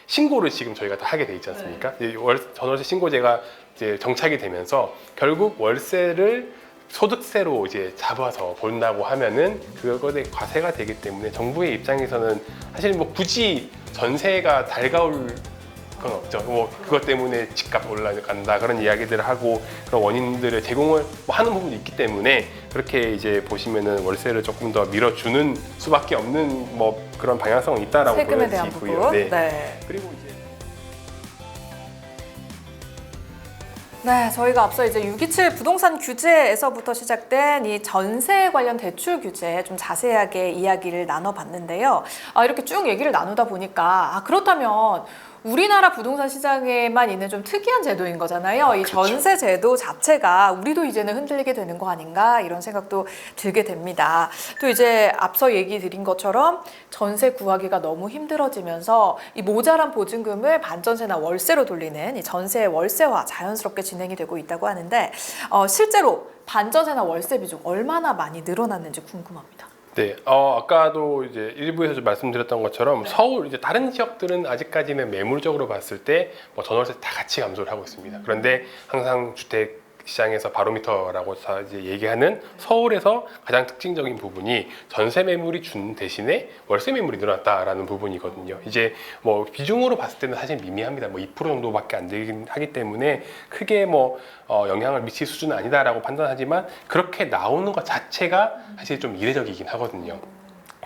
신고를 지금 저희가 다 하게 돼 있지 않습니까? 전월세 신고제가 이제 정착이 되면서 결국 월세를 소득세로 이제 잡아서 본다고 하면은 그것에 과세가 되기 때문에 정부의 입장에서는 사실 뭐 굳이 전세가 달가울 건 없죠. 뭐 그것 때문에 집값 올라간다 그런 이야기들을 하고 그런 원인들을 제공을 뭐 하는 부분도 있기 때문에 그렇게 이제 보시면은 월세를 조금 더 밀어주는 수밖에 없는 뭐 그런 방향성은 있다라고 세금에 대한 보여지고요. 부분. 네. 네. 그리고 이제 네, 저희가 앞서 이제 627 부동산 규제에서부터 시작된 이 전세 관련 대출 규제 좀 자세하게 이야기를 나눠봤는데요. 이렇게 쭉 얘기를 나누다 보니까 그렇다면 우리나라 부동산 시장에만 있는 좀 특이한 제도인 거잖아요. 이 그렇죠. 전세 제도 자체가 우리도 이제는 흔들리게 되는 거 아닌가 이런 생각도 들게 됩니다. 또 이제 앞서 얘기 드린 것처럼 전세 구하기가 너무 힘들어지면서 이 모자란 보증금을 반전세나 월세로 돌리는 이 전세 월세화 자연스럽게 진행이 되고 있다고 하는데 실제로 반전세나 월세 비중 얼마나 많이 늘어났는지 궁금합니다. 네, 아까도 이제 일부에서 좀 말씀드렸던 것처럼 서울 이제 다른 지역들은 아직까지는 매물적으로 봤을 때 뭐 전월세 다 같이 감소를 하고 있습니다. 그런데 항상 주택 시장에서 바로미터라고 이제 얘기하는 서울에서 가장 특징적인 부분이 전세 매물이 준 대신에 월세 매물이 늘어났다라는 부분이거든요. 이제 뭐 비중으로 봤을 때는 사실 미미합니다. 뭐 2% 정도밖에 안 되긴 하기 때문에 크게 뭐 영향을 미칠 수준은 아니다라고 판단하지만 그렇게 나오는 것 자체가 사실 좀 이례적이긴 하거든요.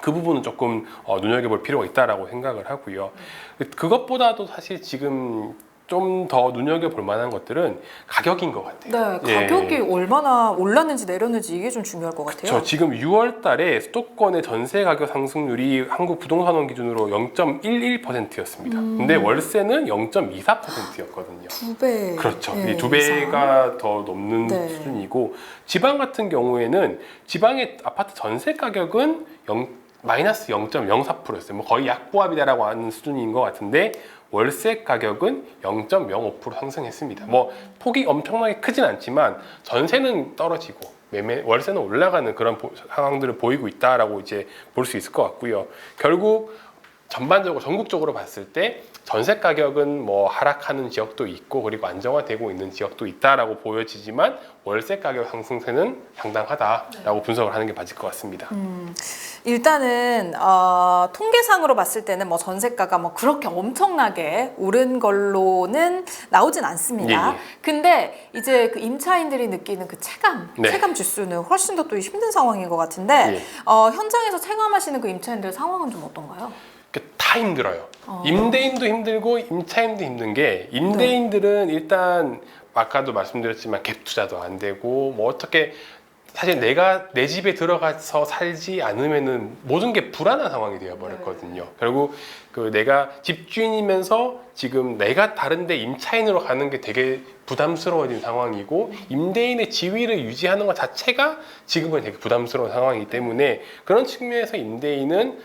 그 부분은 조금 눈여겨볼 필요가 있다라고 생각을 하고요. 그것보다도 사실 지금 좀 더 눈여겨볼 만한 것들은 가격인 것 같아요. 네, 가격이 얼마나 올랐는지 내렸는지 이게 좀 중요할 것 같아요. 저 지금 6월 달에 수도권의 전세 가격 상승률이 한국 부동산원 기준으로 0.11%였습니다. 근데 월세는 0.24%였거든요. 2배. 그렇죠. 네, 이 2배가 더 넘는 네. 수준이고 지방 같은 경우에는 지방의 아파트 전세 가격은 마이너스 0.04%였어요. 뭐 거의 약보합이다라고 하는 수준인 것 같은데 월세 가격은 0.05% 상승했습니다. 뭐 폭이 엄청나게 크진 않지만 전세는 떨어지고 월세는 올라가는 그런 상황들을 보이고 있다라고 이제 볼 수 있을 것 같고요. 결국 전반적으로 전국적으로 봤을 때 전세 가격은 뭐 하락하는 지역도 있고 그리고 안정화되고 있는 지역도 있다라고 보여지지만 월세 가격 상승세는 상당하다라고 분석을 하는 게 맞을 것 같습니다. 일단은 통계상으로 봤을 때는 뭐 전세가가 뭐 그렇게 엄청나게 오른 걸로는 나오진 않습니다. 예. 근데 이제 그 임차인들이 느끼는 그 체감 지수는 훨씬 더 또 힘든 상황인 것 같은데 현장에서 체감하시는 그 임차인들 상황은 좀 어떤가요? 다 힘들어요. 임대인도 힘들고 임차인도 힘든 게 임대인들은 일단 아까도 말씀드렸지만 갭 투자도 안 되고 뭐 어떻게 사실 내가 내 집에 들어가서 살지 않으면은 모든 게 불안한 상황이 되어 버렸거든요. 결국 그 내가 집주인이면서 지금 내가 다른데 임차인으로 가는 게 되게 부담스러워진 상황이고 임대인의 지위를 유지하는 것 자체가 지금은 되게 부담스러운 상황이기 때문에 그런 측면에서 임대인은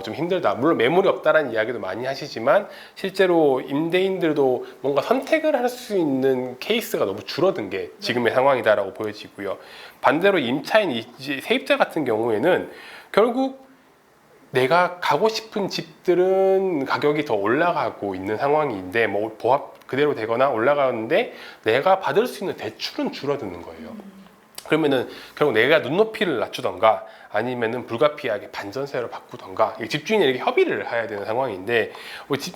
좀 힘들다. 물론 매물이 없다라는 이야기도 많이 하시지만 실제로 임대인들도 뭔가 선택을 할 수 있는 케이스가 너무 줄어든 게 지금의 상황이다라고 보여지고요. 반대로 임차인 세입자 같은 경우에는 결국 내가 가고 싶은 집들은 가격이 더 올라가고 있는 상황인데 뭐 보합 그대로 되거나 올라가는데 내가 받을 수 있는 대출은 줄어드는 거예요. 그러면은 결국 내가 눈높이를 낮추던가 아니면은 불가피하게 반전세로 바꾸던가 집주인에게 협의를 해야 되는 상황인데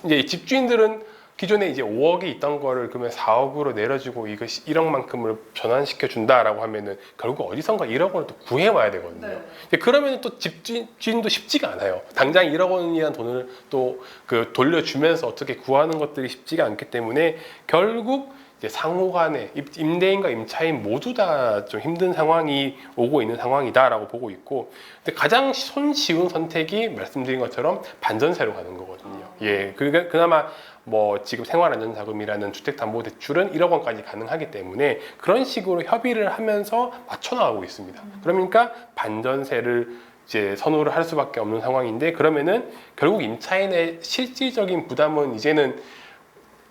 이제 집주인들은 기존에 이제 5억이 있던 거를 그러면 4억으로 내려주고 이거 1억만큼을 전환시켜 준다라고 하면은 결국 어디선가 1억 원을 또 구해 와야 되거든요. 그러면은 또 집주인도 쉽지가 않아요. 당장 1억 원이라는 돈을 또 그 돌려주면서 어떻게 구하는 것들이 쉽지가 않기 때문에 결국 이제 상호간에 임대인과 임차인 모두 다 좀 힘든 상황이 오고 있는 상황이다라고 보고 있고, 근데 가장 손쉬운 선택이 말씀드린 것처럼 반전세로 가는 거거든요. 예, 그나마 뭐 지금 생활안전자금이라는 주택담보대출은 1억 원까지 가능하기 때문에 그런 식으로 협의를 하면서 맞춰 나가고 있습니다. 그러니까 반전세를 이제 선호를 할 수밖에 없는 상황인데, 그러면은 결국 임차인의 실질적인 부담은 이제는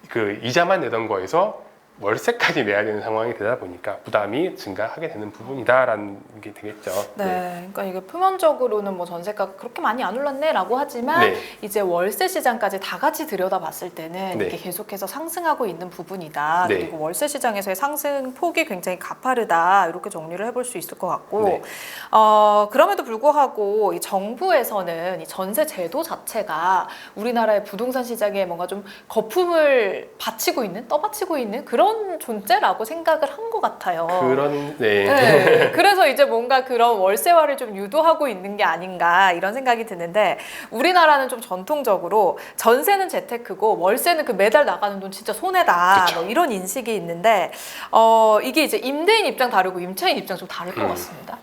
그 이자만 내던 거에서 월세까지 내야 되는 상황이 되다 보니까 부담이 증가하게 되는 부분이다라는 게 되겠죠. 네, 그러니까 이게 표면적으로는 뭐 전세가 그렇게 많이 안 올랐네라고 하지만 네. 이제 월세 시장까지 다 같이 들여다봤을 때는 네. 이게 계속해서 상승하고 있는 부분이다. 네. 그리고 월세 시장에서의 상승 폭이 굉장히 가파르다. 이렇게 정리를 해볼 수 있을 것 같고, 네. 그럼에도 불구하고 이 정부에서는 이 전세 제도 자체가 우리나라의 부동산 시장에 뭔가 좀 거품을 받치고 있는, 떠받치고 있는 그런 존재라고 생각을 한 것 같아요. 네. 네. 그래서 이제 뭔가 그런 월세화를 좀 유도하고 있는 게 아닌가 이런 생각이 드는데, 우리나라는 좀 전통적으로 전세는 재테크고 월세는 그 매달 나가는 돈 진짜 손해다. 그쵸. 뭐 이런 인식이 있는데, 이게 이제 임대인 입장 다르고 임차인 입장 좀 다를 것 같습니다.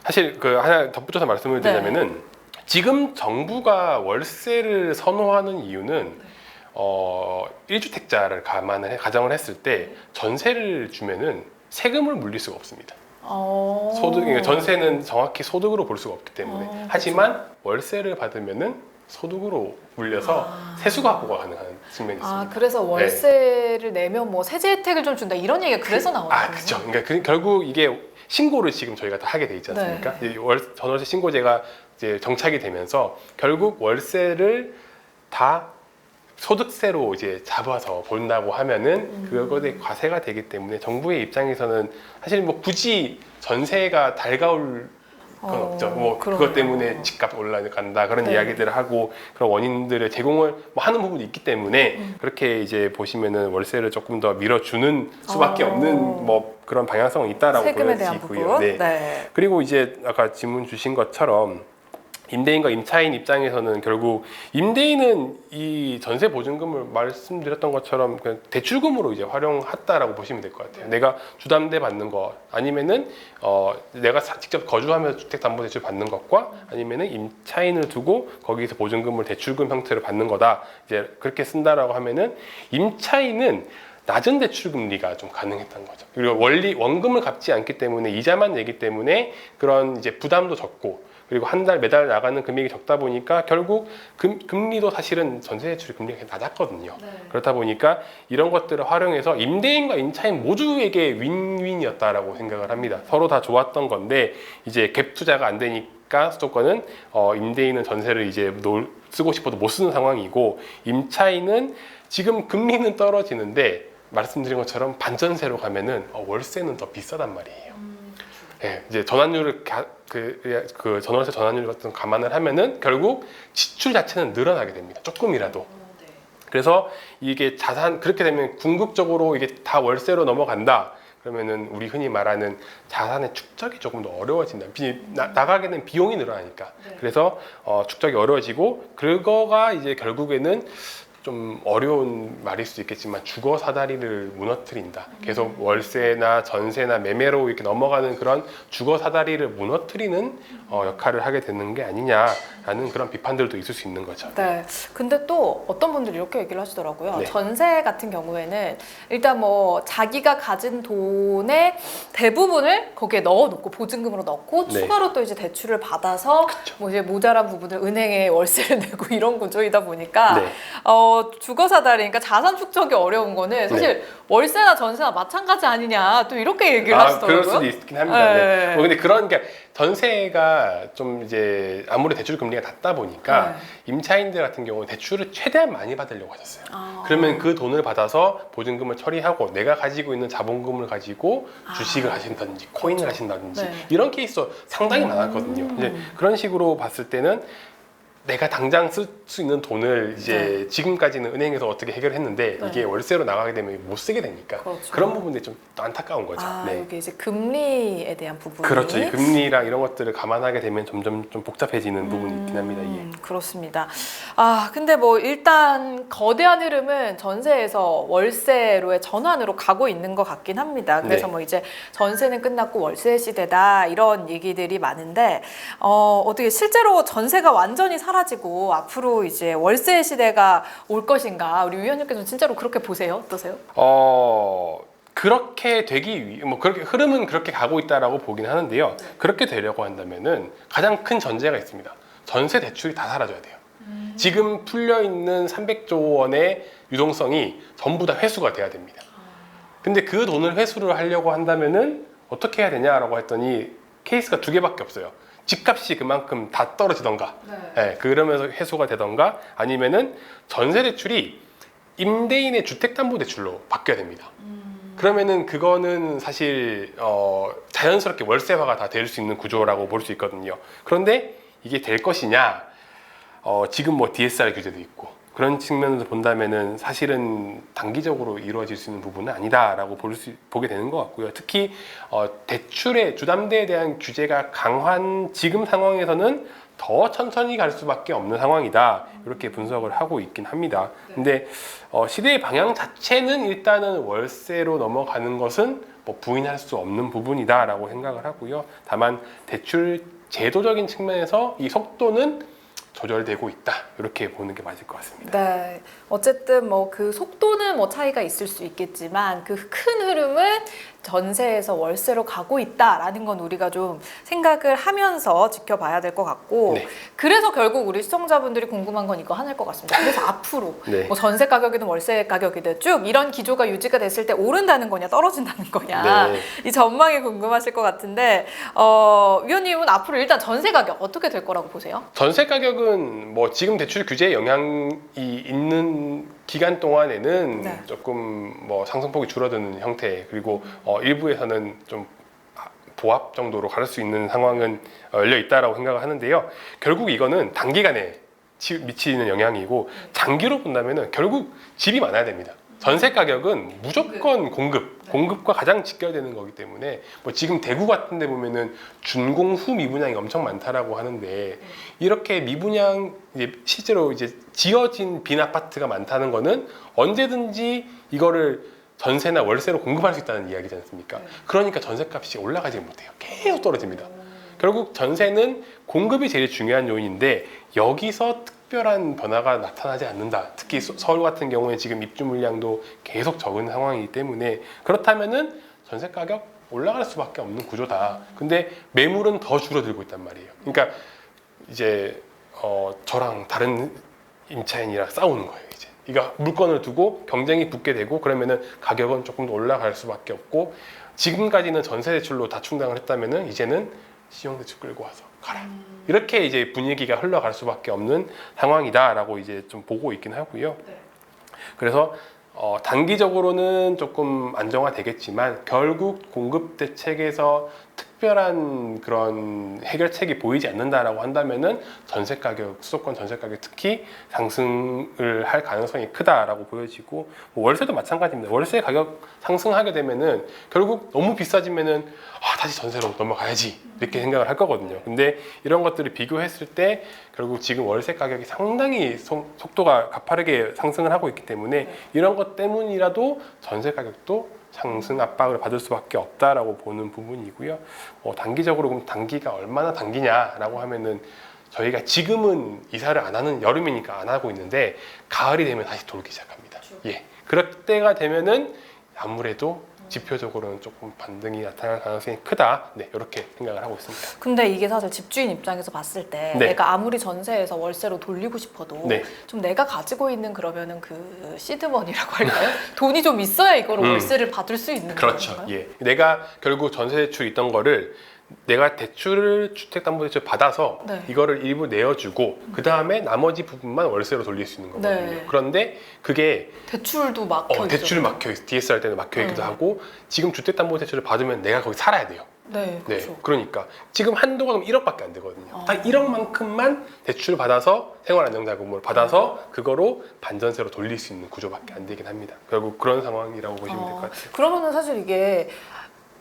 사실 그 하나 덧붙여서 말씀을 네. 드리자면은 지금 정부가 월세를 선호하는 이유는 1주택자를 가정을 했을 때 전세를 주면은 세금을 물릴 수가 없습니다. 그러니까 전세는 정확히 소득으로 볼 수가 없기 때문에. 하지만 월세를 받으면은 소득으로 물려서 세수 확보가 가능한 측면이 있습니다. 그래서 월세를 내면 뭐 세제 혜택을 좀 준다 이런 얘기가 그래서 나오는 그렇죠. 그러니까 결국 이게 신고를 지금 저희가 다 하게 돼 있지 않습니까? 네. 이 전월세 신고제가 이제 정착이 되면서 결국 월세를 다 소득세로 이제 잡아서 본다고 하면은 그것에 과세가 되기 때문에 정부의 입장에서는 사실 뭐 굳이 전세가 달가울 건 없죠. 뭐 그것 때문에 집값 올라간다 그런 네. 이야기들을 하고 그런 원인들을 제공을 뭐 하는 부분이 있기 때문에 그렇게 이제 보시면은 월세를 조금 더 밀어주는 수밖에 없는 뭐 그런 방향성은 있다라고 세금에 대한 보여지고요. 부분. 네. 네. 그리고 이제 아까 질문 주신 것처럼 임대인과 임차인 입장에서는 결국 임대인은 이 전세 보증금을 말씀드렸던 것처럼 그냥 대출금으로 이제 활용했다라고 보시면 될 것 같아요. 내가 주담대 받는 거 아니면은 내가 직접 거주하면서 주택담보대출 받는 것과 아니면은 임차인을 두고 거기서 보증금을 대출금 형태로 받는 거다. 이제 그렇게 쓴다라고 하면은 임차인은 낮은 대출 금리가 좀 가능했던 거죠. 그리고 원금을 갚지 않기 때문에 이자만 내기 때문에 그런 이제 부담도 적고. 그리고 한 달 매달 나가는 금액이 적다 보니까 결국 금리도 사실은 전세 대출 금리가 낮았거든요. 네. 그렇다 보니까 이런 것들을 활용해서 임대인과 임차인 모두에게 윈윈이었다라고 생각을 합니다. 서로 다 좋았던 건데 이제 갭 투자가 안 되니까 수도권은 임대인은 전세를 이제 쓰고 싶어도 못 쓰는 상황이고 임차인은 지금 금리는 떨어지는데 말씀드린 것처럼 반전세로 가면은 월세는 더 비싸단 말이에요. 네, 이제 전환율을 그 전월세 전환율 같은 거 감안을 하면은 결국 지출 자체는 늘어나게 됩니다. 조금이라도. 그래서 이게 그렇게 되면 궁극적으로 이게 다 월세로 넘어간다. 그러면은 우리 흔히 말하는 자산의 축적이 조금 더 어려워진다. 나가게 된 비용이 늘어나니까. 그래서 축적이 어려워지고 그거가 이제 결국에는 좀 어려운 말일 수도 있겠지만 주거 사다리를 무너뜨린다. 계속 월세나 전세나 매매로 이렇게 넘어가는 그런 주거 사다리를 무너뜨리는 역할을 하게 되는 게 아니냐라는 그런 비판들도 있을 수 있는 거죠. 네. 근데 또 어떤 분들이 이렇게 얘기를 하시더라고요. 네. 전세 같은 경우에는 일단 뭐 자기가 가진 돈의 대부분을 거기에 넣어놓고 보증금으로 넣고 네. 추가로 또 이제 대출을 받아서 뭐 이제 모자란 부분을 은행에 월세를 내고 이런 구조이다 보니까 네. 주거 사다리니까 자산 축적이 어려운 거는 사실 월세나 전세나 마찬가지 아니냐 또 이렇게 얘기를 하시더라고요. 그럴 수도 있긴 합니다. 네. 네. 근데 그런 게 전세가 좀 이제 아무리 대출 금리가 낮다 보니까 임차인들 같은 경우는 대출을 최대한 많이 받으려고 하셨어요. 그러면 그 돈을 받아서 보증금을 처리하고 내가 가지고 있는 자본금을 가지고 주식을 하신다든지 코인을 하신다든지 네. 이런 케이스가 상당히 많았거든요. 이제 그런 식으로 봤을 때는 내가 당장 쓸 수 있는 돈을 이제 지금까지는 은행에서 어떻게 해결했는데 이게 월세로 나가게 되면 못 쓰게 되니까 그렇죠. 그런 부분들이 좀 안타까운 거죠. 여기 이제 금리에 대한 부분이 그렇죠. 이 금리랑 이런 것들을 감안하게 되면 점점 좀 복잡해지는 부분이 있긴 합니다. 이게. 그렇습니다. 근데 뭐 일단 거대한 흐름은 전세에서 월세로의 전환으로 가고 있는 것 같긴 합니다. 그래서 네. 뭐 이제 전세는 끝났고 월세 시대다 이런 얘기들이 많은데 어떻게 실제로 전세가 완전히 사라지고 앞으로 이제 월세 시대가 올 것인가? 우리 위원님께서는 진짜로 그렇게 보세요? 어떠세요? 그렇게 되기 위해 그렇게 흐름은 그렇게 가고 있다라고 보긴 하는데요. 그렇게 되려고 한다면은 가장 큰 전제가 있습니다. 전세 대출이 다 사라져야 돼요. 지금 풀려 있는 300조 원의 유동성이 전부 다 회수가 돼야 됩니다. 근데 그 돈을 회수를 하려고 한다면은 어떻게 해야 되냐라고 했더니 케이스가 두 개밖에 없어요. 집값이 그만큼 다 떨어지던가, 예, 그러면서 회수가 되던가, 아니면은 전세 대출이 임대인의 주택담보대출로 바뀌어야 됩니다. 그러면은 그거는 사실 자연스럽게 월세화가 다 될 수 있는 구조라고 볼 수 있거든요. 그런데 이게 될 것이냐? 지금 뭐 DSR 규제도 있고 그런 측면에서 본다면은 사실은 단기적으로 이루어질 수 있는 부분은 아니다라고 보게 되는 것 같고요. 특히 대출의 주담대에 대한 규제가 강한 지금 상황에서는 더 천천히 갈 수밖에 없는 상황이다, 이렇게 분석을 하고 있긴 합니다. 근데 시대의 방향 자체는 일단은 월세로 넘어가는 것은 뭐 부인할 수 없는 부분이다라고 생각을 하고요. 다만 대출 제도적인 측면에서 이 속도는 조절되고 있다, 이렇게 보는 게 맞을 것 같습니다. 네, 어쨌든 뭐 그 속도는 뭐 차이가 있을 수 있겠지만 그 큰 흐름은 전세에서 월세로 가고 있다라는 건 우리가 좀 생각을 하면서 지켜봐야 될 것 같고, 네. 그래서 결국 우리 시청자분들이 궁금한 건 이거 하나일 것 같습니다. 그래서 앞으로 네. 뭐 전세 가격이든 월세 가격이든 쭉 이런 기조가 유지가 됐을 때 오른다는 거냐 떨어진다는 거냐, 네. 이 전망이 궁금하실 것 같은데 위원님은 앞으로 일단 전세 가격 어떻게 될 거라고 보세요? 전세 가격은 뭐 지금 대출 규제에 영향이 있는 기간 동안에는 네. 조금 뭐 상승폭이 줄어드는 형태, 그리고 일부에서는 좀 보합 정도로 갈 수 있는 상황은 열려 있다라고 생각을 하는데요. 결국 이거는 단기간에 미치는 영향이고, 장기로 본다면은 결국 집이 많아야 됩니다. 전세 가격은 무조건 공급과 가장 직결되는 거기 때문에, 뭐 지금 대구 같은 데 보면은 준공후 미분양이 엄청 많다라고 하는데, 이렇게 미분양 실제로 이제 지어진 빈 아파트가 많다는 거는 언제든지 이거를 전세나 월세로 공급할 수 있다는 이야기지 않습니까? 그러니까 전세값이 올라가지 못해요. 계속 떨어집니다. 결국 전세는 공급이 제일 중요한 요인인데, 여기서 특별한 변화가 나타나지 않는다. 특히 서울 같은 경우에 지금 입주 물량도 계속 적은 상황이기 때문에, 그렇다면은 전세 가격 올라갈 수밖에 없는 구조다. 근데 매물은 더 줄어들고 있단 말이에요. 그러니까 이제 저랑 다른 임차인이랑 싸우는 거예요. 이제 이거 물건을 두고 경쟁이 붙게 되고, 그러면은 가격은 조금 더 올라갈 수밖에 없고, 지금까지는 전세 대출로 다 충당을 했다면은 이제는 신용대출 끌고 와서 가라. 이렇게 이제 분위기가 흘러갈 수밖에 없는 상황이다라고 이제 좀 보고 있긴 하고요. 그래서 단기적으로는 조금 안정화되겠지만, 결국 공급 대책에서 특별한 그런 해결책이 보이지 않는다라고 한다면은 전세 가격, 수도권 전세 가격 특히 상승을 할 가능성이 크다라고 보여지고, 뭐 월세도 마찬가지입니다. 월세 가격 상승하게 되면은 결국 너무 비싸지면은 다시 전세로 넘어가야지, 이렇게 생각을 할 거거든요. 근데 이런 것들을 비교했을 때 결국 지금 월세 가격이 상당히 속도가 가파르게 상승을 하고 있기 때문에, 이런 것 때문이라도 전세 가격도 상승 압박을 받을 수밖에 없다라고 보는 부분이고요. 단기적으로 그럼 단기가 얼마나 단기냐라고 하면은, 저희가 지금은 이사를 안 하는, 여름이니까 안 하고 있는데 가을이 되면 다시 돌기 시작합니다. 예, 그럴 때가 되면은 아무래도 지표적으로는 조금 반등이 나타날 가능성이 크다. 네, 이렇게 생각을 하고 있습니다. 근데 이게 사실 집주인 입장에서 봤을 때 네. 내가 아무리 전세에서 월세로 돌리고 싶어도 네. 좀 내가 가지고 있는 그러면은 그 시드머니라고 할까요? 돈이 좀 있어야 이거를 월세를 받을 수 있는 그렇죠. 건가요? 예, 내가 결국 전세 대출 있던 거를 내가 대출을 주택담보대출 받아서 네. 이거를 일부 내어주고 그 다음에 나머지 부분만 월세로 돌릴 수 있는 거거든요. 네. 그런데 그게 대출도 막혀 있죠. 대출 막혀 있어. DSR 때는 막혀 있기도 하고, 지금 주택담보대출을 받으면 내가 거기 살아야 돼요. 네, 그렇죠. 네, 그러니까 지금 한도가 그럼 1억밖에 안 되거든요. 딱 1억만큼만 대출을 받아서 생활안정자금을 받아서 그거로 반전세로 돌릴 수 있는 구조밖에 안 되긴 합니다. 결국 그런 상황이라고 보시면 될 것 같아요. 그러면은 사실 이게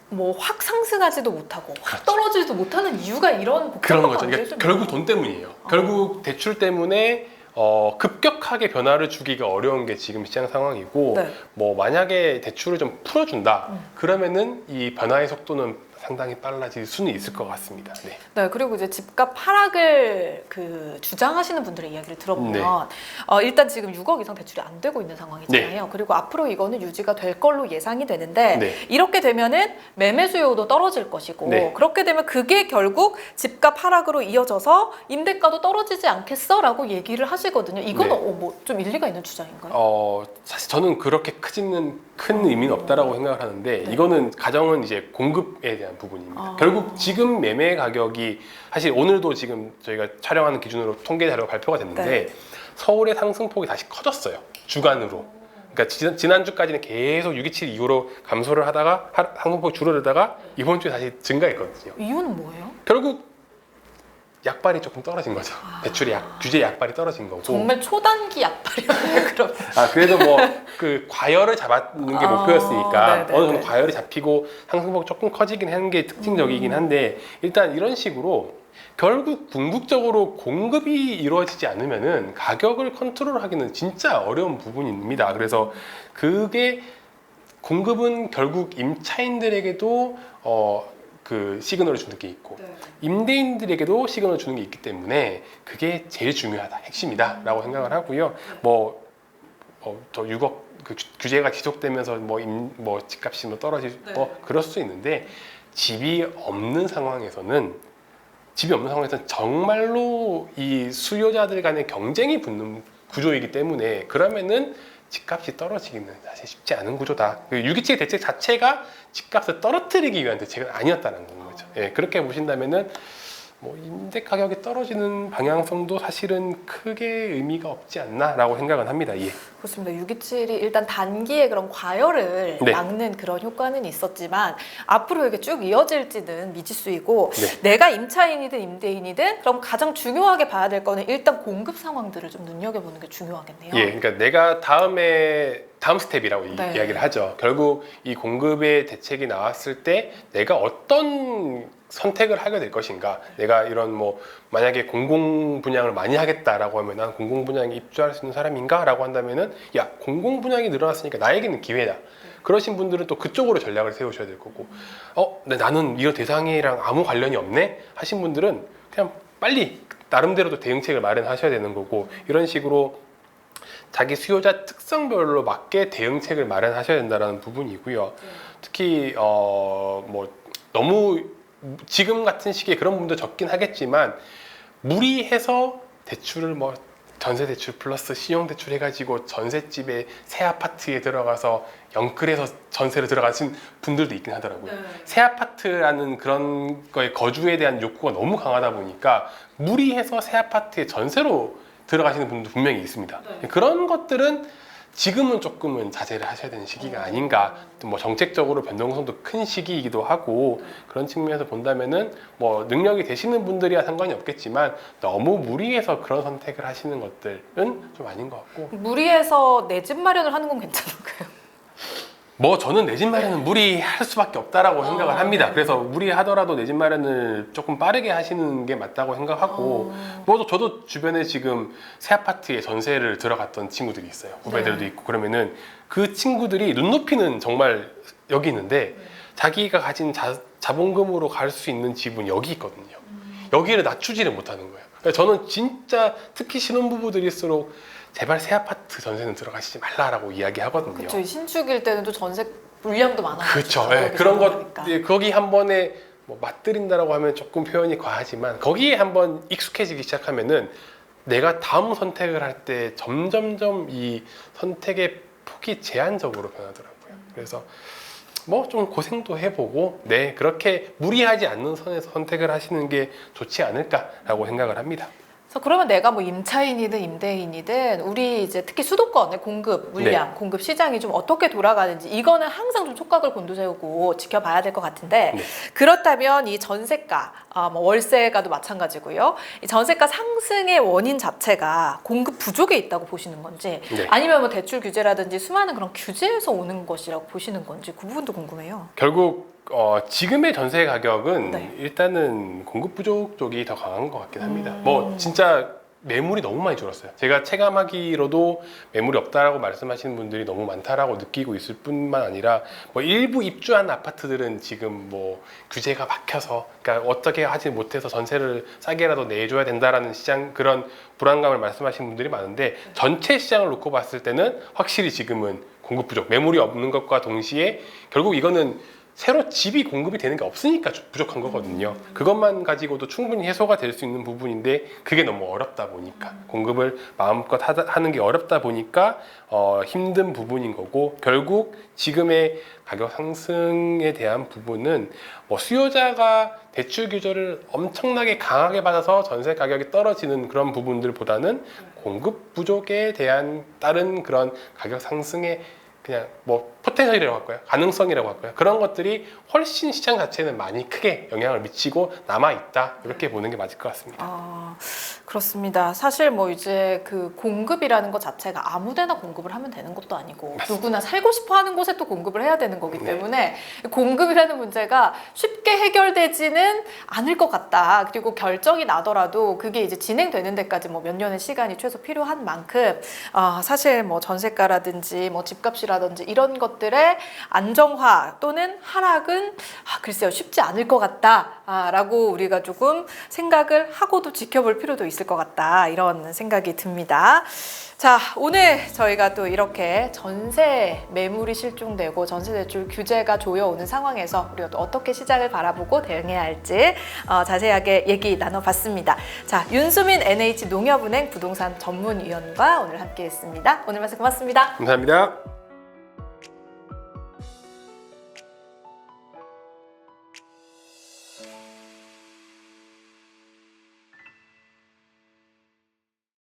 뭐 확 상승하지도 못하고 확 떨어지지도 못하는 이유가 이런 그런 복잡한 거죠. 관계일 그러니까 좀 결국 있나요? 돈 때문이에요. 결국 대출 때문에 급격하게 변화를 주기가 어려운 게 지금 시장 상황이고, 네. 뭐 만약에 대출을 좀 풀어준다, 그러면은 이 변화의 속도는 상당히 빨라질 수는 있을 것 같습니다. 네. 네, 그리고 이제 집값 하락을 주장하시는 분들의 이야기를 들어보면 일단 지금 6억 이상 대출이 안 되고 있는 상황이잖아요. 그리고 앞으로 이거는 유지가 될 걸로 예상이 되는데 네. 이렇게 되면은 매매 수요도 떨어질 것이고 네. 그렇게 되면 그게 결국 집값 하락으로 이어져서 임대가도 떨어지지 않겠어라고 얘기를 하시거든요. 이건 네. 뭐 좀 일리가 있는 주장인가요? 사실 저는 그렇게 큰 의미는 없다라고 생각을 하는데 네. 이거는 가정은 이제 공급에 대한 부분입니다. 아. 결국 지금 매매 가격이 사실 오늘도 지금 저희가 촬영하는 기준으로 통계 자료가 발표가 됐는데 네. 서울의 상승폭이 다시 커졌어요. 주간으로. 그러니까 지난주까지는 계속 627 이후로 감소를 하다가 상승폭이 줄어들다가 이번 주에 다시 증가했거든요. 이유는 뭐예요? 결국 약발이 조금 떨어진 거죠. 대출의 규제 약발이 떨어진 거고. 정말 초단기 약발이었네요. 그럼 그래도 뭐 그 과열을 잡는 게 목표였으니까 네네네. 어느 정도 과열이 잡히고 상승폭이 조금 커지긴 하는 게 특징적이긴 한데 일단 이런 식으로 결국 궁극적으로 공급이 이루어지지 않으면은 가격을 컨트롤하기는 진짜 어려운 부분입니다. 그래서 그게 공급은 결국 임차인들에게도 그 시그널을 주는 게 있고 임대인들에게도 시그널을 주는 게 있기 때문에 그게 제일 중요하다, 핵심이다라고 생각을 하고요. 더 6억 그 규제가 지속되면서 뭐 집값이 뭐 떨어질 그럴 수 있는데 집이 없는 상황에서는 정말로 이 수요자들 간의 경쟁이 붙는 구조이기 때문에 그러면은 집값이 떨어지기는 사실 쉽지 않은 구조다. 627 대책 자체가 집값을 떨어뜨리기 위한 대책은 아니었다는 거죠. 예, 그렇게 보신다면은 뭐 임대 가격이 떨어지는 방향성도 사실은 크게 의미가 없지 않나라고 생각은 합니다. 예. 그렇습니다. 627이 일단 단기에 그런 과열을 네. 막는 그런 효과는 있었지만 앞으로 이게 쭉 이어질지는 미지수이고 네. 내가 임차인이든 임대인이든 그럼 가장 중요하게 봐야 될 거는 일단 공급 상황들을 좀 눈여겨보는 게 중요하겠네요. 예, 그러니까 내가 다음 스텝이라고 네. 이야기를 하죠. 결국 이 공급의 대책이 나왔을 때 내가 어떤 선택을 하게 될 것인가. 내가 이런 뭐 만약에 공공 분양을 많이 하겠다라고 하면 난 공공 분양에 입주할 수 있는 사람인가라고 한다면은 야, 공공 분양이 늘어났으니까 나에게는 기회다. 그러신 분들은 또 그쪽으로 전략을 세우셔야 될 거고 근데 나는 이런 대상이랑 아무 관련이 없네 하신 분들은 그냥 빨리 나름대로도 대응책을 마련하셔야 되는 거고 이런 식으로 자기 수요자 특성별로 맞게 대응책을 마련하셔야 된다는 부분이고요. 특히 뭐 너무 지금 같은 시기에 그런 분도 적긴 하겠지만 무리해서 대출을 뭐 전세 대출 플러스 신용 대출 해가지고 전셋집에 새 아파트에 들어가서 영끌해서 전세를 들어가신 분들도 있긴 하더라고요. 새 아파트라는 그런 거에 거주에 대한 욕구가 너무 강하다 보니까 무리해서 새 아파트에 전세로 들어가시는 분도 분명히 있습니다. 그런 것들은 지금은 조금은 자제를 하셔야 되는 시기가 아닌가. 또 뭐 정책적으로 변동성도 큰 시기이기도 하고 그런 측면에서 본다면은 뭐 능력이 되시는 분들이야 상관이 없겠지만 너무 무리해서 그런 선택을 하시는 것들은 좀 아닌 것 같고. 무리해서 내 집 마련을 하는 건 괜찮을까요? 뭐 저는 내 집 마련은 무리할 수밖에 없다라고 생각을 합니다. 그래서 무리하더라도 내 집 마련을 조금 빠르게 하시는 게 맞다고 생각하고 뭐 저도 주변에 지금 새 아파트에 전세를 들어갔던 친구들이 있어요. 후배들도 있고 그러면은 그 친구들이 눈높이는 정말 여기 있는데 자기가 가진 자본금으로 갈 수 있는 집은 여기 있거든요. 여기를 낮추지를 못하는 거예요. 그래서 저는 진짜 특히 신혼부부들일수록 제발 새 아파트 전세는 들어가시지 말라라고 이야기하거든요. 그렇죠. 신축일 때는 또 전세 물량도 많아요. 그렇죠. 예, 그런 것 거기 한 번에 뭐 맞들인다라고 하면 조금 표현이 과하지만 거기에 한번 익숙해지기 시작하면은 내가 다음 선택을 할 때 점점점 이 선택의 폭이 제한적으로 변하더라고요. 그래서 뭐 좀 고생도 해보고 그렇게 무리하지 않는 선에서 선택을 하시는 게 좋지 않을까라고 생각을 합니다. 그러면 내가 뭐 임차인이든 임대인이든 우리 이제 특히 수도권의 공급 물량, 공급 시장이 좀 어떻게 돌아가는지 이거는 항상 좀 촉각을 곤두세우고 지켜봐야 될 것 같은데 그렇다면 이 전세가, 뭐 월세가도 마찬가지고요. 이 전세가 상승의 원인 자체가 공급 부족에 있다고 보시는 건지 아니면 뭐 대출 규제라든지 수많은 그런 규제에서 오는 것이라고 보시는 건지 그 부분도 궁금해요. 결국 지금의 전세 가격은 일단은 공급 부족 쪽이 더 강한 것 같긴 합니다. 뭐 진짜 매물이 너무 많이 줄었어요. 제가 체감하기로도 매물이 없다라고 말씀하시는 분들이 너무 많다라고 느끼고 있을 뿐만 아니라 뭐 일부 입주한 아파트들은 지금 뭐 규제가 막혀서 그러니까 어떻게 하지 못해서 전세를 싸게라도 내줘야 된다라는 시장 그런 불안감을 말씀하시는 분들이 많은데 전체 시장을 놓고 봤을 때는 확실히 지금은 공급 부족, 매물이 없는 것과 동시에 결국 이거는 새로 집이 공급이 되는 게 없으니까 부족한 거거든요. 그것만 가지고도 충분히 해소가 될 수 있는 부분인데 그게 너무 어렵다 보니까 공급을 마음껏 하는 게 어렵다 보니까 힘든 부분인 거고 결국 지금의 가격 상승에 대한 부분은 뭐 수요자가 대출 규제를 엄청나게 강하게 받아서 전세 가격이 떨어지는 그런 부분들보다는 공급 부족에 대한 다른 그런 가격 상승의 그냥 뭐 포텐셜이라고 할까요? 가능성이라고 할까요? 그런 것들이 훨씬 시장 자체는 많이 크게 영향을 미치고 남아있다 이렇게 보는 게 맞을 것 같습니다. 그렇습니다. 사실 뭐 이제 그 공급이라는 것 자체가 아무데나 공급을 하면 되는 것도 아니고 맞습니다. 누구나 살고 싶어 하는 곳에 또 공급을 해야 되는 거기 때문에 공급이라는 문제가 쉽게 해결되지는 않을 것 같다. 그리고 결정이 나더라도 그게 이제 진행되는 데까지 뭐 몇 년의 시간이 최소 필요한 만큼 사실 뭐 전세가라든지 뭐 집값이라든지 이런 것들의 안정화 또는 하락은 글쎄요 쉽지 않을 것 같다라고 우리가 조금 생각을 하고도 지켜볼 필요도 있을 것 같다 이런 생각이 듭니다. 자, 오늘 저희가 또 이렇게 전세 매물이 실종되고 전세 대출 규제가 조여오는 상황에서 우리가 또 어떻게 시장을 바라보고 대응해야 할지 자세하게 얘기 나눠봤습니다. 자, 윤수민 NH농협은행 부동산 전문위원과 오늘 함께했습니다. 오늘 말씀 고맙습니다. 감사합니다.